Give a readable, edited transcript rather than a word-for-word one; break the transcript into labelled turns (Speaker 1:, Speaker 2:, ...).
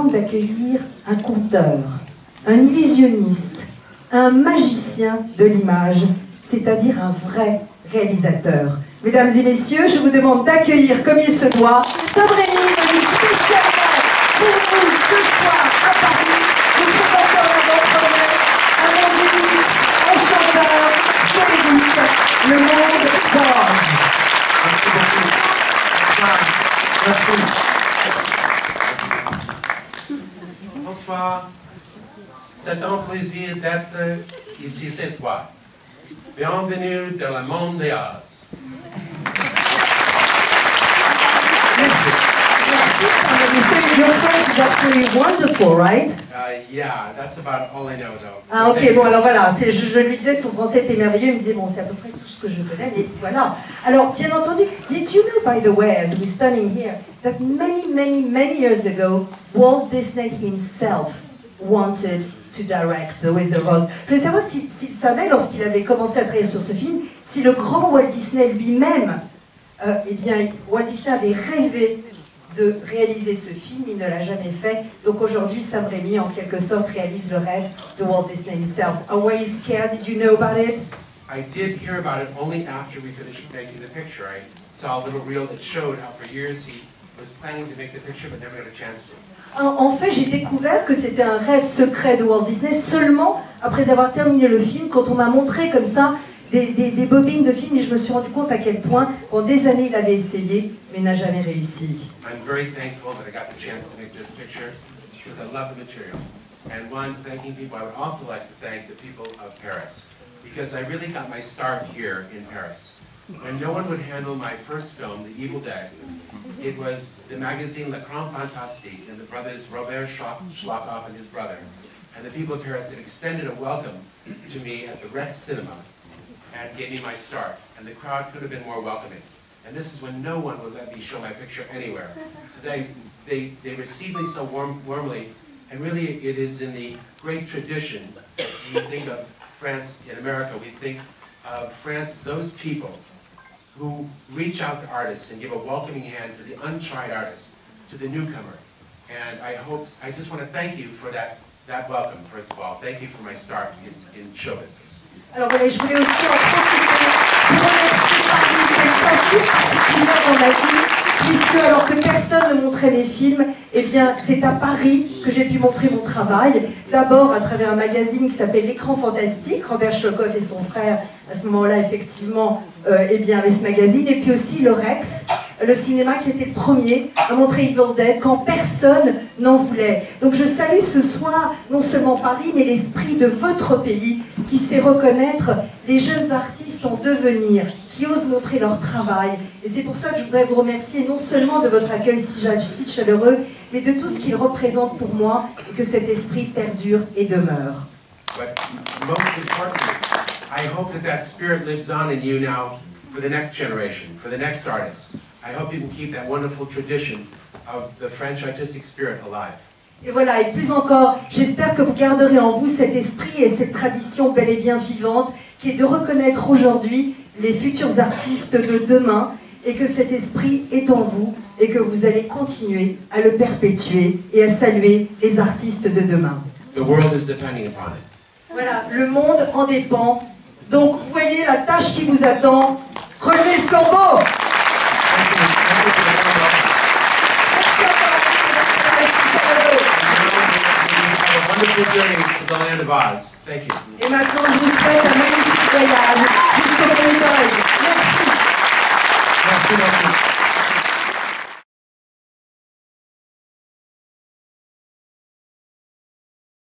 Speaker 1: demande d'accueillir un conteur, un illusionniste, un magicien de l'image, c'est-à-dire un vrai réalisateur. Mesdames et messieurs, je vous demande d'accueillir comme il se doit Sam Raimi, venu spécialement pour vous ce soir à Paris. Nous présentons avant-première un monde unique, un chanteur, polémique, le monde d'Orange.
Speaker 2: Merci beaucoup. Merci. Bonsoir. C'est un plaisir d'être ici ce soir. Bienvenue dans le monde des arts.
Speaker 1: Your French is absolutely wonderful, right?
Speaker 2: Yeah, that's about all I know, though.
Speaker 1: Ah ok, bon alors voilà, je lui disais que son français était merveilleux, il me disait bon c'est à peu près tout ce que je connais, mais voilà. Alors bien entendu, did you know by the way, as we're standing here, that many years ago, Walt Disney himself wanted to direct The Wizard of Oz. Je voulais savoir s'il savait, lorsqu'il avait commencé à travailler sur ce film, si le grand Walt Disney lui-même, eh bien Walt Disney avait rêvé de réaliser ce film, il ne l'a jamais fait. Donc aujourd'hui, Sam Raimi, en quelque sorte, réalise le rêve de Walt Disney himself. Were you scared? Did you know about it?
Speaker 2: I did hear about it only after we finished making the picture. I saw a little reel that showed how for years he was planning to make the picture but never got a chance to.
Speaker 1: En fait, j'ai découvert que c'était un rêve secret de Walt Disney seulement après avoir terminé le film, quand on m'a montré comme ça des bobines de films, et je me suis rendu compte à quel point, pendant des années, il avait essayé, mais n'a jamais réussi.
Speaker 2: I'm very thankful that I got the chance to make this picture because I love the material. And one, thanking people, I would also like to thank the people of Paris because I really got my start here in Paris. When no one would handle my first film, The Evil Dead, it was the magazine Le Grand Fantastique and the brothers Robert Schlockoff and his brother, and the people of Paris that extended a welcome to me at the Rex Cinema and gave me my start. And the crowd could have been more welcoming. And this is when no one would let me show my picture anywhere. So they received me so warmly, and really it is in the great tradition, as we think of France in America, we think of France as those people who reach out to artists and give a welcoming hand to the untried artist, to the newcomer. And I just want to thank you for that welcome, first of all. Thank you for my start in show business.
Speaker 1: Alors voilà, je voulais aussi en profiter pour remercier Paris pour une facile dans ma vie, puisque alors que personne ne montrait mes films, eh bien c'est à Paris que j'ai pu montrer mon travail. D'abord à travers un magazine qui s'appelle L'Écran Fantastique. Robert Schlockoff et son frère, à ce moment-là, effectivement, eh bien, avaient ce magazine. Et puis aussi le Rex, le cinéma qui était le premier à montrer Evil Dead quand personne n'en voulait. Donc je salue ce soir non seulement Paris, mais l'esprit de votre pays qui sait reconnaître les jeunes artistes en devenir, qui osent montrer leur travail. Et c'est pour ça que je voudrais vous remercier non seulement de votre accueil si chaleureux, mais de tout ce qu'il représente pour moi et que cet esprit perdure et demeure.
Speaker 2: But most importantly, I hope that spirit lives on in you now for the next generation, for the next artist. I hope you can keep that wonderful tradition of the French artistic spirit alive.
Speaker 1: Et voilà, et plus encore, j'espère que vous garderez en vous cet esprit et cette tradition bel et bien vivante qui est de reconnaître aujourd'hui les futurs artistes de demain et que cet esprit est en vous et que vous allez continuer à le perpétuer et à saluer les artistes de demain.
Speaker 2: The world is depending upon it.
Speaker 1: Voilà, le monde en dépend. Donc, vous voyez la tâche qui vous attend. Relevez le flambeau! Et maintenant, je vous souhaite un magnifique voyage jusqu'au Pays d'Oz. Merci.
Speaker 2: Merci beaucoup.